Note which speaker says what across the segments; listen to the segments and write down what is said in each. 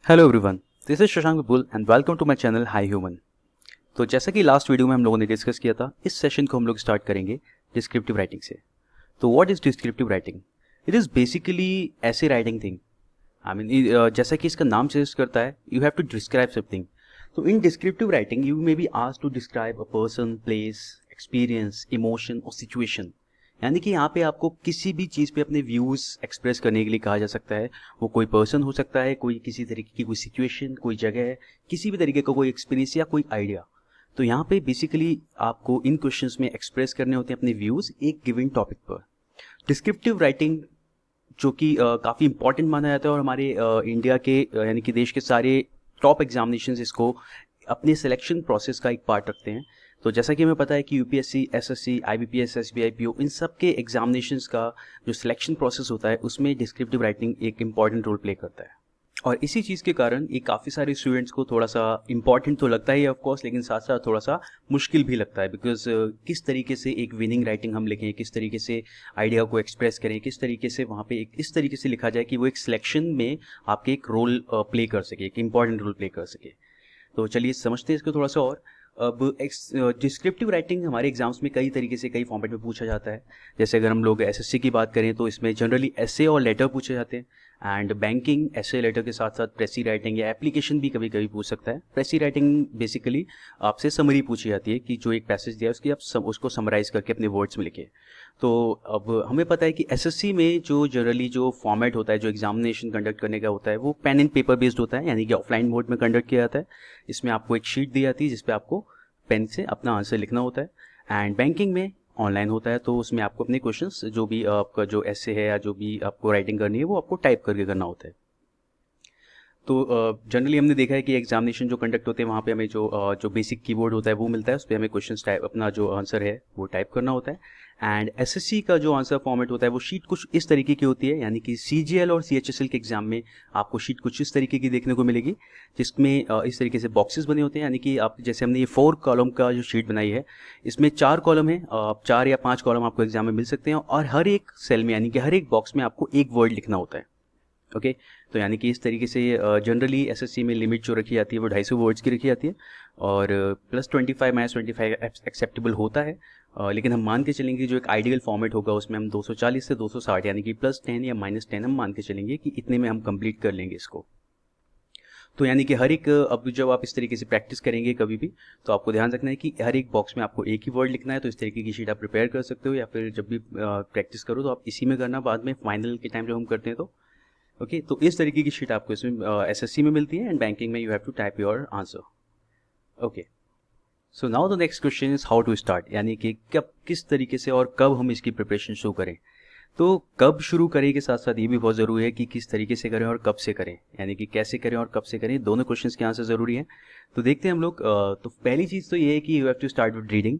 Speaker 1: Hello everyone, this is Shashank Vipul and welcome to my channel hi human. तो जैसा कि last video में हम लोगों ने डिस्कस किया था, इस सेशन को हम लोग स्टार्ट करेंगे डिस्क्रिप्टिव राइटिंग से। तो what is descriptive writing? It is basically ऐसे राइटिंग थिंग। आई मीन जैसा कि इसका नाम सजेस्ट करता है, you have to describe something. तो in descriptive writing you may be asked to describe a person, place, experience, emotion और situation. यानी कि यहाँ पे आपको किसी भी चीज़ पे अपने व्यूज़ एक्सप्रेस करने के लिए कहा जा सकता है। वो कोई पर्सन हो सकता है, कोई किसी तरीके की कोई सिचुएशन, कोई जगह, किसी भी तरीके का कोई एक्सपीरियंस या कोई आइडिया। तो यहाँ पे बेसिकली आपको इन क्वेश्चंस में एक्सप्रेस करने होते हैं अपने व्यूज़ एक गिवन टॉपिक पर। डिस्क्रिप्टिव राइटिंग जो कि काफ़ी इंपॉर्टेंट माना जाता है और हमारे इंडिया के यानी कि देश के सारे टॉप एग्जामिनेशंस इसको अपने सिलेक्शन प्रोसेस का एक पार्ट रखते हैं। तो जैसा कि हमें पता है कि UPSC, SSC, IBPS, SBI, PO, इन सब के एग्जामिनेशंस का जो सिलेक्शन प्रोसेस होता है उसमें डिस्क्रिप्टिव राइटिंग एक इंपॉर्टेंट रोल प्ले करता है। और इसी चीज़ के कारण ये काफ़ी सारे स्टूडेंट्स को थोड़ा सा इंपॉर्टेंट तो लगता ही है ऑफकोर्स, लेकिन साथ साथ थोड़ा सा मुश्किल भी लगता है। बिकॉज किस तरीके से एक विनिंग राइटिंग हम लिखें, किस तरीके से आइडिया को एक्सप्रेस करें, किस तरीके से वहाँ पे एक इस तरीके से लिखा जाए कि वो एक सिलेक्शन में आपके एक रोल प्ले कर सके, एक इंपॉर्टेंट रोल प्ले कर सके। तो चलिए समझते हैं इसको थोड़ा सा और। अब डिस्क्रिप्टिव राइटिंग हमारे एग्जाम्स में कई तरीके से कई फॉर्मेट में पूछा जाता है। जैसे अगर हम लोग एसएससी की बात करें तो इसमें जनरली एसे और लेटर पूछे जाते हैं। एंड बैंकिंग एसे लेटर के साथ साथ प्रेसी राइटिंग या एप्लीकेशन भी कभी कभी पूछ सकता है। प्रेसी राइटिंग बेसिकली आपसे समरी पूछी जाती है कि जो एक पैसेज दिया है उसकी आप उसको समराइज करके अपने वर्ड्स में लिखें। तो अब हमें पता है कि एसएससी में जो जनरली जो फॉर्मेट होता है, जो एग्जामिनेशन कंडक्ट करने का होता है, वो पेन एंड पेपर बेस्ड होता है, यानी कि ऑफलाइन मोड में कंडक्ट किया जाता है। इसमें आपको एक शीट दी जाती है जिसपे आपको पेन से अपना आंसर लिखना होता है। एंड बैंकिंग में ऑनलाइन होता है, तो उसमें आपको अपने क्वेश्चंस जो भी आपका जो ऐसे है या जो भी आपको राइटिंग करनी है वो आपको टाइप करके करना होता है। तो जनरली हमने देखा है कि एग्जामिनेशन जो कंडक्ट होते हैं वहाँ पे हमें जो बेसिक कीबोर्ड होता है वो मिलता है, उस पर हमें क्वेश्चंस टाइप अपना जो आंसर है वो टाइप करना होता है। एंड एसएससी का जो आंसर फॉर्मेट होता है वो शीट कुछ इस तरीके की होती है, यानी कि सीजीएल और सीएचएसएल के एग्जाम में आपको शीट कुछ इस तरीके की देखने को मिलेगी, जिसमें इस तरीके से बॉक्सेस बने होते हैं। यानी कि आप जैसे हमने ये 4 कॉलम का जो शीट बनाई है, इसमें 4 कॉलम है, 4 या 5 कॉलम आपको एग्जाम में मिल सकते हैं और हर एक सेल में यानी कि हर एक बॉक्स में आपको एक वर्ड लिखना होता है। ओके तो यानी कि इस तरीके से जनरली एसएससी में लिमिट जो रखी जाती है वो 250 वर्ड्स की रखी जाती है और +25 -25 एक्सेप्टेबल होता है। लेकिन हम मान के चलेंगे जो एक आइडियल फॉर्मेट होगा उसमें हम 240 से 260 यानी कि +10 या -10 हम मान के चलेंगे कि इतने में हम कंप्लीट कर लेंगे इसको। तो यानी कि हर एक अब जब आप इस तरीके से प्रैक्टिस करेंगे कभी भी, तो आपको ध्यान रखना है कि हर एक बॉक्स में आपको एक ही वर्ड लिखना है। तो इस तरीके की शीट आप प्रिपेयर कर सकते हो, या फिर जब भी प्रैक्टिस करो तो आप इसी में करना, बाद में फाइनल के टाइम जब हम करते हैं तो ओके तो इस तरीके की शीट आपको इसमें एसएससी में मिलती है। एंड बैंकिंग में you have to type your answer. Okay so now the next question is how to start, यानी कि कब, किस तरीके से और कब हम इसकी प्रिपरेशन शुरू करें। तो कब शुरू करें के साथ साथ ये भी बहुत ज़रूरी है कि किस तरीके से करें और कब से करें, यानी कि कैसे करें और कब से करें, दोनों क्वेश्चंस के आंसर ज़रूरी है। तो देखते हैं हम लोग। तो पहली चीज़ तो ये है कि you have to start with reading.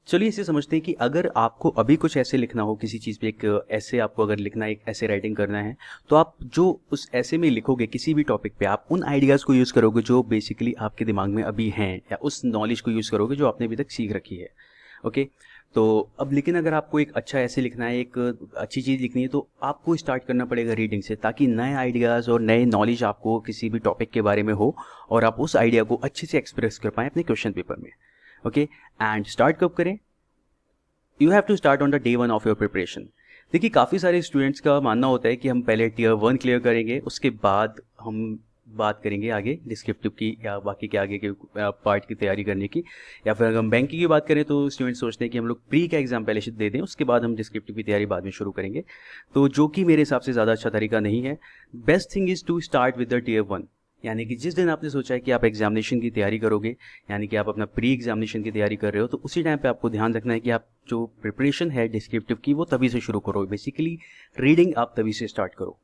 Speaker 1: चलिए इसे समझते हैं कि अगर आपको अभी कुछ ऐसे लिखना हो किसी चीज़ पे, एक ऐसे आपको अगर लिखना है, एक ऐसे राइटिंग करना है, तो आप जो उस ऐसे में लिखोगे किसी भी टॉपिक पे, आप उन आइडियाज़ को यूज़ करोगे जो बेसिकली आपके दिमाग में अभी हैं, या उस नॉलेज को यूज़ करोगे जो आपने अभी तक सीख रखी है। ओके तो अब लेकिन अगर आपको एक अच्छा ऐसे लिखना है, एक अच्छी चीज़ लिखनी है, तो आपको स्टार्ट करना पड़ेगा रीडिंग से, ताकि नए आइडियाज़ और नए नॉलेज आपको किसी भी टॉपिक के बारे में हो और आप उस आइडिया को अच्छे से एक्सप्रेस कर पाएँ अपने क्वेश्चन पेपर में। ओके एंड स्टार्ट कब करें? You have to start on the day 1 of your preparation. देखिए काफ़ी सारे स्टूडेंट्स का मानना होता है कि हम पहले टियर 1 क्लियर करेंगे, उसके बाद हम बात करेंगे आगे डिस्क्रिप्टिव की या बाकी के आगे के पार्ट की तैयारी करने की। या फिर अगर हम बैंकिंग की बात करें तो स्टूडेंट्स सोचते हैं कि हम लोग प्री का एग्जाम पहले से दे दें, उसके बाद हम डिस्क्रिप्टिव की तैयारी बाद में शुरू करेंगे, तो जो कि मेरे हिसाब से ज़्यादा अच्छा तरीका नहीं है। Best thing is to start with the tier 1, यानी कि जिस दिन आपने सोचा है कि आप एग्जामिनेशन की तैयारी करोगे, यानी कि आप अपना प्री एग्जामिनेशन की तैयारी कर रहे हो, तो उसी टाइम पे आपको ध्यान रखना है कि आप जो प्रिपरेशन है डिस्क्रिप्टिव की वो तभी से शुरू करो। बेसिकली रीडिंग आप तभी से स्टार्ट करो।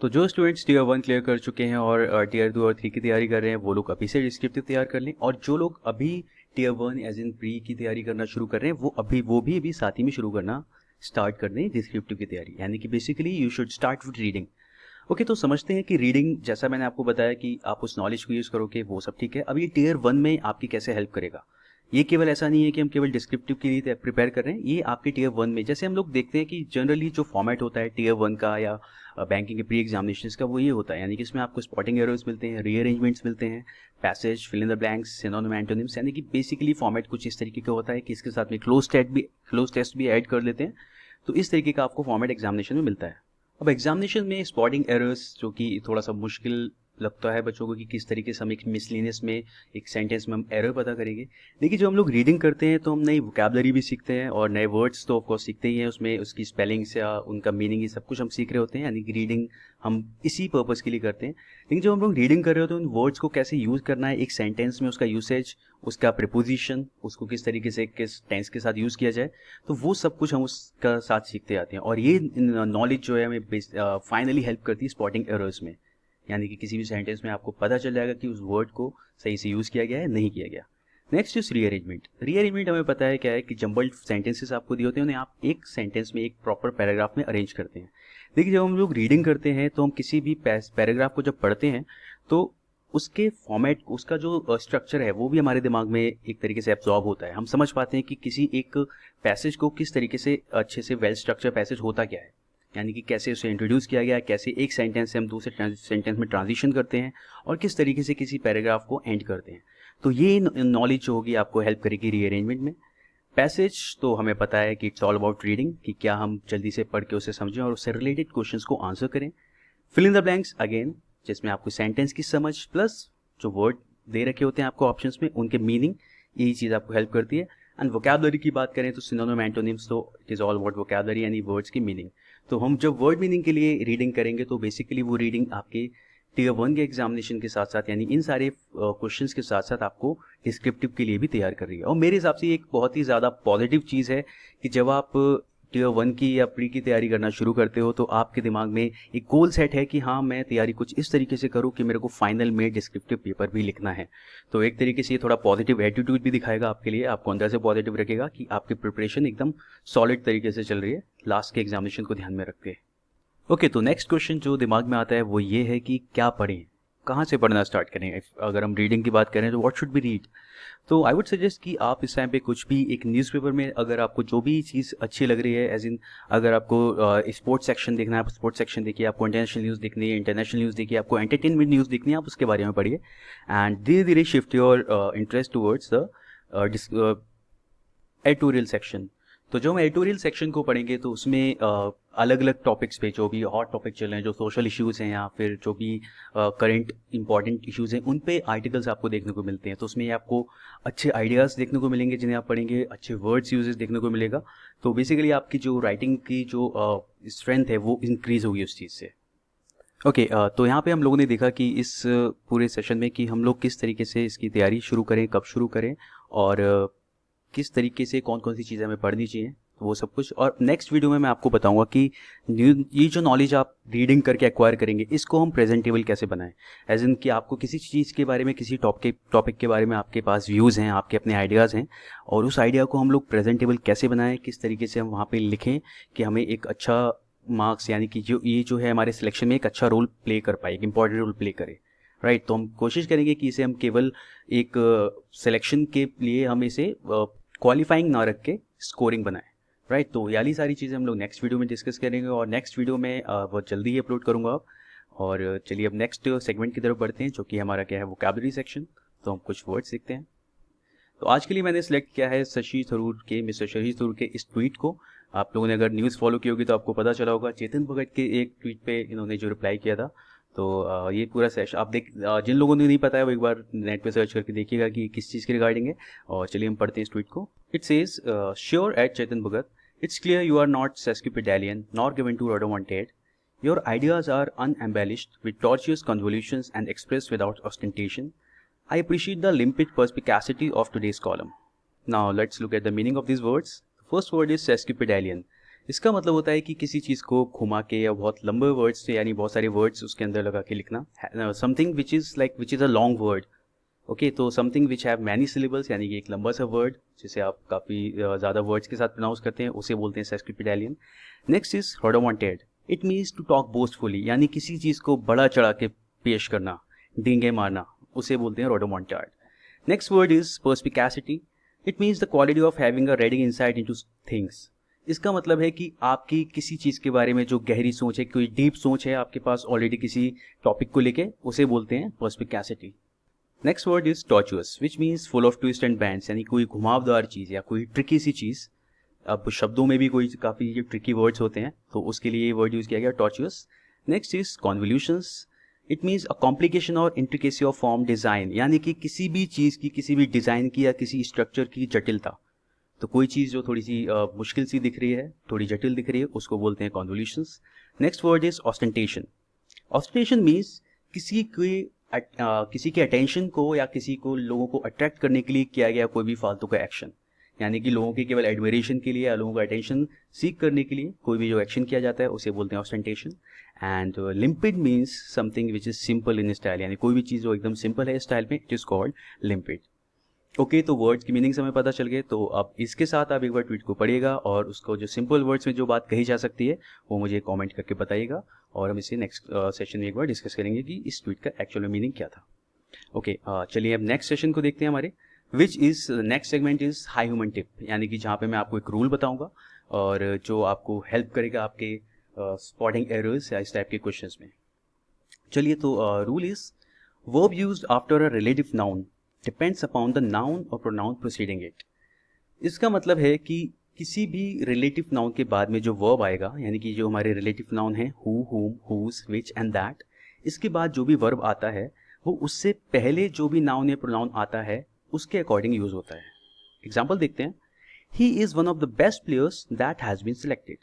Speaker 1: तो जो स्टूडेंट्स टियर 1 क्लियर कर चुके हैं और टियर 2 और 3 की तैयारी कर रहे हैं, वो लोग अभी से डिस्क्रिप्टिव तैयार कर लें, और जो लोग अभी टियर 1 एज इन प्री की तैयारी करना शुरू कर रहे हैं, वो भी साथ ही में शुरू करना स्टार्ट कर दें डिस्क्रिप्टिव की तैयारी। यानी कि basically you should start with reading. Okay तो समझते हैं कि रीडिंग, जैसा मैंने आपको बताया कि आप उस नॉलेज को यूज़ करोगे, वो सब ठीक है। अब ये टियर 1 में आपकी कैसे हेल्प करेगा? ये केवल ऐसा नहीं है कि हम केवल डिस्क्रिप्टिव के लिए प्रिपेयर कर रहे हैं, ये आपके टियर 1 में, जैसे हम लोग देखते हैं कि जनरली जो फॉर्मेट होता है टियर 1 का या बैंकिंग के प्री एग्जामिनेशन का वो ये होता है, यानी कि इसमें आपको स्पॉटिंग एरर्स मिलते हैं, रीअरेंजमेंट्स मिलते हैं, passage, fill in the blanks, synonym, antonyms, यानी कि बेसिकली फॉर्मेट कुछ इस तरीके का होता है कि इसके साथ में क्लोज टेस्ट भी ऐड कर लेते हैं। तो इस तरीके का आपको फॉर्मेट एग्जामिनेशन में मिलता है। अब एग्जामिनेशन में स्पॉटिंग एरर्स जो कि थोड़ा सा मुश्किल लगता है बच्चों को कि किस तरीके से हम एक मिसलिनियस में एक सेंटेंस में हम एरर पता करेंगे। देखिए, जब हम लोग रीडिंग करते हैं तो हम नई वोकैबुलरी भी सीखते हैं और नए वर्ड्स तो ऑफकोर्स सीखते ही हैं, उसमें उसकी स्पेलिंग्स या उनका मीनिंग ये सब कुछ हम सीख रहे होते हैं, यानी कि रीडिंग हम इसी पर्पज़ के लिए करते हैं। लेकिन जब हम लोग रीडिंग कर रहे होते हैं उन वर्ड्स को कैसे यूज़ करना है एक सेंटेंस में, उसका यूसेज, उसका प्रीपोजिशन, उसको किस तरीके से किस टेंस के साथ यूज़ किया जाए, तो वो सब कुछ हम उसका साथ सीखते आते हैं। और ये नॉलेज जो है हमें फाइनली हेल्प करती है स्पॉटिंग एरर्स में, यानी कि किसी भी सेंटेंस में आपको पता चल जाएगा कि उस वर्ड को सही से यूज़ किया गया है, नहीं किया गया। Next is rearrangement. रीअरेंजमेंट हमें पता है क्या है कि जंबल्ड सेंटेंसेस आपको दिए होते हैं, उन्हें आप एक सेंटेंस में एक प्रॉपर पैराग्राफ में अरेंज करते हैं। देखिए, जब हम लोग रीडिंग करते हैं तो हम किसी भी पैराग्राफ को जब पढ़ते हैं तो उसके फॉर्मेट, उसका जो स्ट्रक्चर है वो भी हमारे दिमाग में एक तरीके से एब्जॉर्ब होता है। हम समझ पाते हैं कि किसी एक पैसेज को किस तरीके से अच्छे से वेल स्ट्रक्चर पैसेज होता क्या है, यानी कि कैसे उसे इंट्रोड्यूस किया गया, कैसे एक सेंटेंस से हम दूसरे सेंटेंस में ट्रांजिशन करते हैं और किस तरीके से किसी पैराग्राफ को एंड करते हैं। तो ये नॉलेज जो होगी आपको हेल्प करेगी रीअरेंजमेंट में। पैसेज तो हमें पता है कि इट्स ऑल अबाउट रीडिंग, कि क्या हम जल्दी से पढ़ के उसे समझें और उससे रिलेटेड क्वेश्चंस को आंसर करें। Fill in the blanks again, जिसमें आपको सेंटेंस की समझ प्लस जो वर्ड दे रखे होते हैं आपको ऑप्शंस में, उनके मीनिंग, यही चीज़ आपको हेल्प करती है। एंड वोकैबुलरी की बात करें तो सिनोनिम, एंटोनिम्स, तो it is all about vocabulary यानी वर्ड्स की मीनिंग। तो हम जब वर्ड मीनिंग के लिए रीडिंग करेंगे तो बेसिकली वो रीडिंग आपके टियर 1 के एग्जामिनेशन के साथ साथ, यानी इन सारे क्वेश्चंस के साथ साथ आपको डिस्क्रिप्टिव के लिए भी तैयार कर रही है। और मेरे हिसाब से ये एक बहुत ही ज़्यादा पॉजिटिव चीज़ है कि जब आप टियर 1 की या प्री की तैयारी करना शुरू करते हो तो आपके दिमाग में एक गोल सेट है कि हाँ, मैं तैयारी कुछ इस तरीके से करूँ कि मेरे को फाइनल में डिस्क्रिप्टिव पेपर भी लिखना है। तो एक तरीके से ये थोड़ा पॉजिटिव एटीट्यूड भी दिखाएगा आपके लिए, आपको अंदर से पॉजिटिव रखेगा कि आपकी प्रिपरेशन एकदम सॉलिड तरीके से चल रही है लास्ट के एग्जामिनेशन को ध्यान में रख के। ओके, तो नेक्स्ट क्वेश्चन जो दिमाग में आता है वो ये है कि क्या पढ़ें, कहाँ से पढ़ना स्टार्ट करें। अगर हम रीडिंग की बात करें तो व्हाट शुड बी रीड। तो आई वुड सजेस्ट कि आप इस टाइम पे कुछ भी एक न्यूज़पेपर में, अगर आपको जो भी चीज़ अच्छी लग रही है, एज इन अगर आपको स्पोर्ट्स सेक्शन देखना है आप स्पोर्ट्स सेक्शन देखिए, आपको इंटरनेशनल न्यूज़ देखनी है इंटरनेशनल न्यूज़ देखिए, आपको एंटरटेनमेंट न्यूज़ देखनी है आप उसके बारे में पढ़िए। एंड धीरे धीरे shift your interest towards the editorial section. तो जो हम एडिटोरियल सेक्शन को पढ़ेंगे तो उसमें अलग अलग टॉपिक्स पे जो भी हॉट टॉपिक चल रहे हैं, जो सोशल इश्यूज़ हैं या फिर जो भी करंट इंपॉर्टेंट इश्यूज़ हैं, उन पे आर्टिकल्स आपको देखने को मिलते हैं। तो उसमें आपको अच्छे आइडियाज़ देखने को मिलेंगे जिन्हें आप पढ़ेंगे, अच्छे वर्ड्स यूजेस देखने को मिलेगा। तो बेसिकली आपकी जो राइटिंग की जो स्ट्रेंथ है वो इंक्रीज़ होगी उस चीज़ से। ओके, तो यहाँ पे हम लोगों ने देखा कि इस पूरे सेशन में कि हम लोग किस तरीके से इसकी तैयारी शुरू करें, कब शुरू करें और किस तरीके से कौन कौन सी चीज़ें हमें पढ़नी चाहिए, वो सब कुछ। और नेक्स्ट वीडियो में मैं आपको बताऊंगा कि ये जो नॉलेज आप रीडिंग करके एक्वायर करेंगे इसको हम प्रेजेंटेबल कैसे बनाएं, एज इन कि आपको किसी चीज़ के बारे में, किसी टॉपिक के बारे में आपके पास व्यूज़ हैं, आपके अपने आइडियाज़ हैं, और उस आइडिया को हम लोग प्रेजेंटेबल कैसे बनाएं, किस तरीके से हम वहाँ पर लिखें कि हमें एक अच्छा मार्क्स, यानी कि जो है हमारे सिलेक्शन में एक अच्छा रोल प्ले कर पाए, एक इंपॉर्टेंट रोल प्ले करे। राइट, तो हम कोशिश करेंगे कि इसे हम केवल एक सिलेक्शन के लिए हम इसे क्वालिफाइंग ना रख के स्कोरिंग बनाएं। राइट, तो याली सारी चीज़ें हम लोग नेक्स्ट वीडियो में डिस्कस करेंगे और नेक्स्ट वीडियो में बहुत जल्दी ही अपलोड करूँगा अब। और चलिए अब नेक्स्ट सेगमेंट की तरफ बढ़ते हैं जो कि हमारा क्या है, वोकैबुलरी सेक्शन। तो हम कुछ वर्ड सीखते हैं। तो आज के लिए मैंने सेलेक्ट किया है मिस्टर शशि थरूर के इस ट्वीट को। आप लोगों ने अगर न्यूज़ फॉलो की होगी तो आपको पता चला होगा चेतन भगत के एक ट्वीट पे इन्होंने जो रिप्लाई किया था। तो ये पूरा सेशन आप जिन लोगों ने नहीं पता है वो एक बार नेट पे सर्च करके देखिएगा कि किस चीज़ के रिगार्डिंग है। और चलिए हम पढ़ते हैं इस ट्वीट को। It says, sure at Chetan Bhagat, it's clear you are not sesquipedalian nor given to rodomontade. Your ideas are unembellished with tortuous convolutions and expressed without ostentation. I appreciate the limpid perspicacity of today's column. Now let's look at the meaning of these words. The first word is sesquipedalian. इसका मतलब होता है कि किसी चीज़ को घुमा के या बहुत लंबे वर्ड्स से, यानी बहुत सारे वर्ड्स उसके अंदर लगा के लिखना। Something which is a long word. Okay, तो something which have many syllables, यानी कि एक लंबा सा वर्ड जिसे आप काफ़ी ज़्यादा वर्ड्स के साथ प्रोनाउंस करते हैं, उसे बोलते हैं sesquipedalian. Next is rodomontade. It means to talk boastfully, यानी किसी चीज़ को बड़ा चढ़ा के पेश करना, डींगे मारना, उसे बोलते हैं rodomontade. Next word is perspicacity. It means the quality of having a reading insight into things. इसका मतलब है कि आपकी किसी चीज़ के बारे में जो गहरी सोच है, कोई डीप सोच है आपके पास ऑलरेडी किसी टॉपिक को लेके, उसे बोलते हैं perspicacity. Next word is tortuous which means full of twist and bends, यानी कोई घुमावदार चीज़ या कोई ट्रिकी सी चीज़। अब शब्दों में भी कोई काफ़ी ट्रिकी वर्ड्स होते हैं, तो उसके लिए ये वर्ड यूज़ किया गया tortuous. Next is convolutions, it means a complication और इंट्रिकेसी ऑफ फॉर्म डिज़ाइन, यानी कि किसी भी चीज़ की, किसी भी डिज़ाइन की या किसी स्ट्रक्चर की जटिलता। तो कोई चीज़ जो थोड़ी सी मुश्किल सी दिख रही है, थोड़ी जटिल दिख रही है, उसको बोलते हैं convolutions. Next word is ostentation. Ostentation means किसी के अटेंशन को या किसी को लोगों को अट्रैक्ट करने के लिए किया गया कोई भी फालतू का एक्शन, यानी कि लोगों के केवल एडमिरेशन के लिए या लोगों का अटेंशन सीख करने के लिए कोई भी जो एक्शन किया जाता है उसे बोलते हैं ostentation. And लिम्पिड means something which is simple in style, यानी कोई भी चीज़ जो एकदम सिंपल है स्टाइल में, इट इज कॉल्ड लिम्पिड। ओके, तो वर्ड्स की मीनिंग्स हमें पता चल गए। तो अब इसके साथ आप एक बार ट्वीट को पढ़िएगा और उसको जो सिंपल वर्ड्स में जो बात कही जा सकती है वो मुझे कमेंट करके बताइएगा, और हम इसे नेक्स्ट सेशन में एक बार डिस्कस करेंगे कि इस ट्वीट का एक्चुअल मीनिंग क्या था। ओके, चलिए अब नेक्स्ट सेशन को देखते हैं हमारे, which is next segment is high human tip, यानी कि जहाँ पे मैं आपको एक रूल बताऊँगा और जो आपको हेल्प करेगा आपके स्पॉटिंग एरर्स या इस टाइप के क्वेश्चंस में। चलिए, तो rule is verb used after a relative noun depends upon the noun और प्रोनाउन प्रोसीडिंग इट। इसका मतलब है कि किसी भी रिलेटिव नाउन के बाद में जो वर्ब आएगा, यानी कि जो हमारे रिलेटिव नाउन है हु, हुम, हुज, विच एंड दैट, इसके बाद जो भी वर्ब आता है वो उससे पहले जो भी नाउन या प्रोनाउन आता है उसके अकॉर्डिंग यूज होता है। एग्जाम्पल देखते हैं, he is one of the best players that has been selected.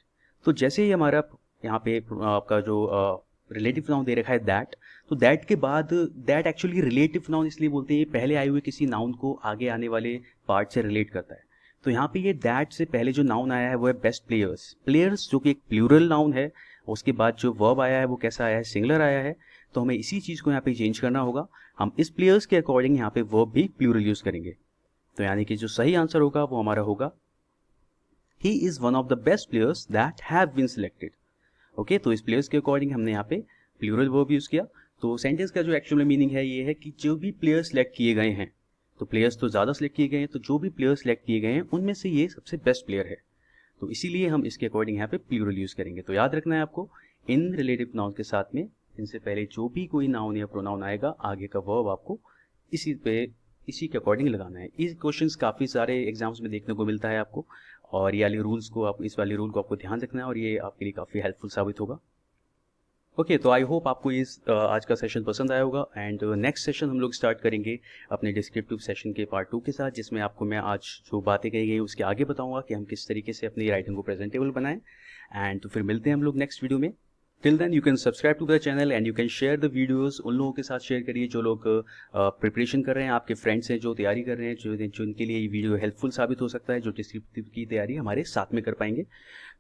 Speaker 1: तो जैसे ही हमारा यहाँ पे आपका जो रिलेटिव नाउन दे रखा है दैट, तो दैट के बाद दैट एक्चुअली रिलेटिव नाउन इसलिए बोलते हैं, पहले आए हुए किसी नाउन को आगे आने वाले पार्ट से रिलेट करता है। तो यहाँ पे ये दैट से पहले जो नाउन आया है वो है बेस्ट प्लेयर्स। प्लेयर्स जो कि एक प्लूरल नाउन है, उसके बाद जो वर्ब आया है वो कैसा आया है, सिंगुलर आया है। तो हमें इसी चीज़ को यहाँ पे चेंज करना होगा, हम इस प्लेयर्स के अकॉर्डिंग यहाँ पे वर्ब भी प्लूरल यूज़ करेंगे। तो यानी कि जो सही आंसर होगा वो हमारा होगा he is one of the best players that have been selected. Okay, तो इस प्लेयर्स के अकॉर्डिंग हमने यहाँ पे प्लूरल वर्ब यूज़ किया। तो सेंटेंस का जो एक्चुअल मीनिंग है ये है कि जो भी प्लेयर्स सेलेक्ट किए गए हैं, तो प्लेयर्स तो ज़्यादा सेलेक्ट किए गए हैं, तो जो भी प्लेयर्स सेलेक्ट किए गए हैं उनमें से ये सबसे बेस्ट प्लेयर है, तो इसीलिए हम इसके अकॉर्डिंग यहाँ पे प्लूरल यूज़ करेंगे। तो याद रखना है आपको, इन रिलेटिव नाउन के साथ में इनसे पहले जो भी कोई नाउन या प्रोनाउन आएगा, आगे का वर्ब आपको इसी के अकॉर्डिंग लगाना है। इस क्वेश्चंस काफ़ी सारे एग्जाम्स में देखने को मिलता है आपको, और ये वाले रूल्स को इस वाले रूल को आपको ध्यान रखना है और ये आपके लिए काफ़ी हेल्पफुल साबित होगा। ओके, तो आई होप आपको इस आज का सेशन पसंद आया होगा, एंड नेक्स्ट सेशन हम लोग स्टार्ट करेंगे अपने डिस्क्रिप्टिव सेशन के पार्ट 2 के साथ, जिसमें आपको मैं आज जो बातें कही गई उसके आगे बताऊंगा कि हम किस तरीके से अपनी राइटिंग को प्रेजेंटेबल बनाएं। एंड तो फिर मिलते हैं हम लोग नेक्स्ट वीडियो में। Till then you can subscribe to the channel and you can share the videos, उन लोगों के साथ शेयर करिए जो लोग प्रिपरेशन कर रहे हैं, आपके फ्रेंड्स हैं जो तैयारी कर रहे हैं, जो उनके लिए ये वीडियो हेल्पफुल साबित हो सकता है, जो डिस्क्रिप्टिव की तैयारी हमारे साथ में कर पाएंगे।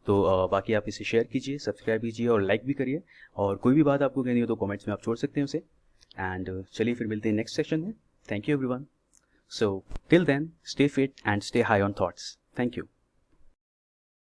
Speaker 1: तो बाकी आप इसे शेयर कीजिए, सब्सक्राइब कीजिए और लाइक भी करिए, और कोई भी बात आपको कहनी हो तो कमेंट्स में आप छोड़ सकते हैं उसे। एंड चलिए फिर मिलते हैं नेक्स्ट सेक्शन में। Thank you everyone. So till then stay fit and stay high on thoughts. Thank you.